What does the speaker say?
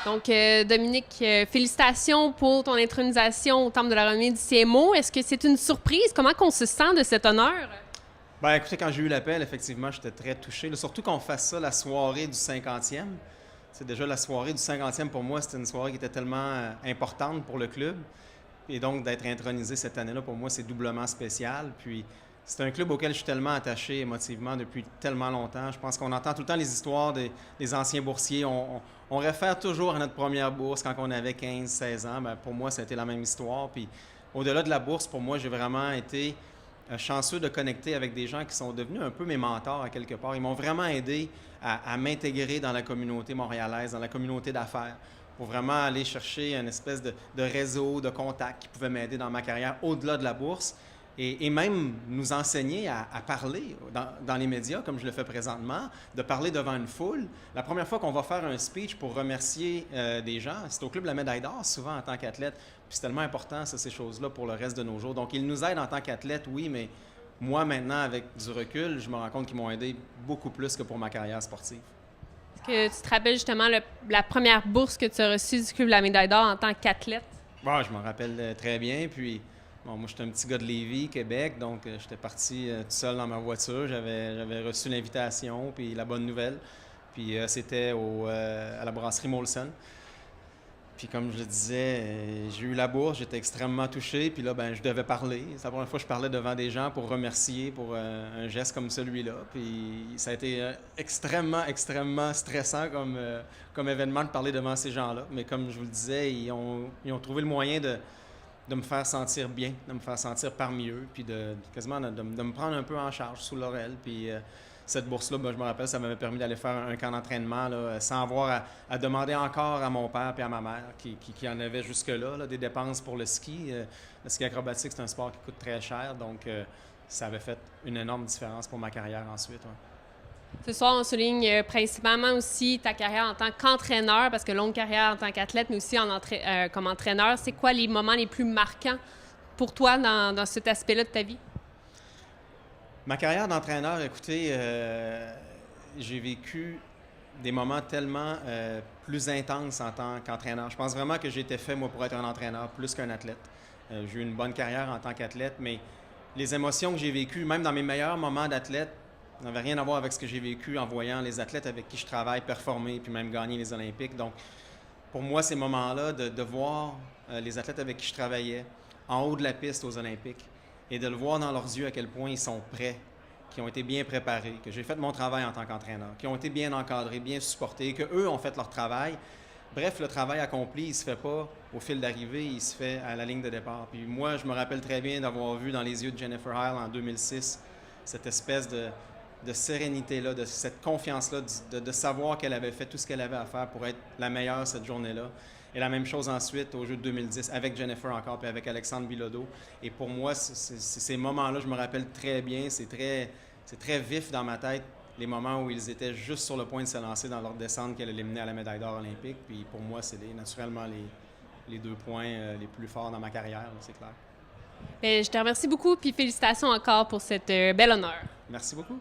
Donc, Dominique, félicitations pour ton intronisation au Temple de la Renommée du CMO. Est-ce que c'est une surprise? Comment on se sent de cet honneur? Ben, écoutez, quand j'ai eu l'appel, effectivement, j'étais très touché. Là, surtout qu'on fasse ça la soirée du 50e. C'est déjà la soirée du 50e, pour moi, c'était une soirée qui était tellement importante pour le club. Et donc, d'être intronisé cette année-là, pour moi, c'est doublement spécial. Puis, c'est un club auquel je suis tellement attaché émotivement depuis tellement longtemps. Je pense qu'on entend tout le temps les histoires des anciens boursiers. On réfère toujours à notre première bourse quand on avait 15-16 ans. Bien, pour moi, ça a été la même histoire. Puis, au-delà de la bourse, pour moi, j'ai vraiment été chanceux de connecter avec des gens qui sont devenus un peu mes mentors à quelque part. Ils m'ont vraiment aidé à m'intégrer dans la communauté montréalaise, dans la communauté d'affaires, pour vraiment aller chercher une espèce de réseau, de contacts qui pouvaient m'aider dans ma carrière au-delà de la bourse et même nous enseigner à parler dans les médias, comme je le fais présentement, de parler devant une foule. La première fois qu'on va faire un speech pour remercier des gens, c'est au Club La Médaille d'Or, souvent en tant qu'athlète. Puis c'est tellement important, ça, ces choses-là, pour le reste de nos jours. Donc, ils nous aident en tant qu'athlète, oui, mais moi, maintenant, avec du recul, je me rends compte qu'ils m'ont aidé beaucoup plus que pour ma carrière sportive. Est-ce que tu te rappelles justement la première bourse que tu as reçue du Club La Médaille d'Or en tant qu'athlète? Bon, je m'en rappelle très bien. Puis, bon, moi, j'étais un petit gars de Lévis, Québec, donc j'étais parti tout seul dans ma voiture. J'avais reçu l'invitation, puis la bonne nouvelle. Puis c'était à la brasserie Molson. Puis comme je le disais, j'ai eu la bourse, j'étais extrêmement touché. Puis là, ben, je devais parler. C'est la première fois que je parlais devant des gens pour remercier pour un geste comme celui-là. Puis ça a été extrêmement stressant comme événement de parler devant ces gens-là. Mais comme je vous le disais, ils ont trouvé le moyen de me faire sentir bien, de me faire sentir parmi eux, puis quasiment de me prendre un peu en charge sous l'oreille. Puis cette bourse-là, ben, je me rappelle, ça m'avait permis d'aller faire un camp d'entraînement là, sans avoir à demander encore à mon père et à ma mère, qui en avaient jusque-là, là, des dépenses pour le ski. Le ski acrobatique, c'est un sport qui coûte très cher, donc ça avait fait une énorme différence pour ma carrière ensuite. Ouais. Ce soir, on souligne principalement aussi ta carrière en tant qu'entraîneur, parce que longue carrière en tant qu'athlète, mais aussi comme entraîneur. C'est quoi les moments les plus marquants pour toi dans cet aspect-là de ta vie? Ma carrière d'entraîneur, écoutez, j'ai vécu des moments tellement plus intenses en tant qu'entraîneur. Je pense vraiment que j'ai été fait, moi, pour être un entraîneur plus qu'un athlète. J'ai eu une bonne carrière en tant qu'athlète, mais les émotions que j'ai vécues, même dans mes meilleurs moments d'athlète, n'avaient rien à voir avec ce que j'ai vécu en voyant les athlètes avec qui je travaille performer puis même gagner les Olympiques. Donc, pour moi, ces moments-là, de voir les athlètes avec qui je travaillais en haut de la piste aux Olympiques, et de le voir dans leurs yeux à quel point ils sont prêts, qu'ils ont été bien préparés, que j'ai fait mon travail en tant qu'entraîneur, qu'ils ont été bien encadrés, bien supportés, qu'eux ont fait leur travail. Bref, le travail accompli, il ne se fait pas au fil d'arrivée, il se fait à la ligne de départ. Puis moi, je me rappelle très bien d'avoir vu dans les yeux de Jennifer Heil en 2006 cette espèce de sérénité-là, de cette confiance-là, de savoir qu'elle avait fait tout ce qu'elle avait à faire pour être la meilleure cette journée-là. Et la même chose ensuite au jeu de 2010 avec Jennifer encore, puis avec Alexandre Bilodeau. Et pour moi, ces moments-là, je me rappelle très bien, c'est très vif dans ma tête, les moments où ils étaient juste sur le point de se lancer dans leur descente qu'elle allait mener à la médaille d'or olympique. Puis pour moi, c'est naturellement les 2 points les plus forts dans ma carrière, là, c'est clair. Bien, je te remercie beaucoup, puis félicitations encore pour cette belle honneur. Merci beaucoup.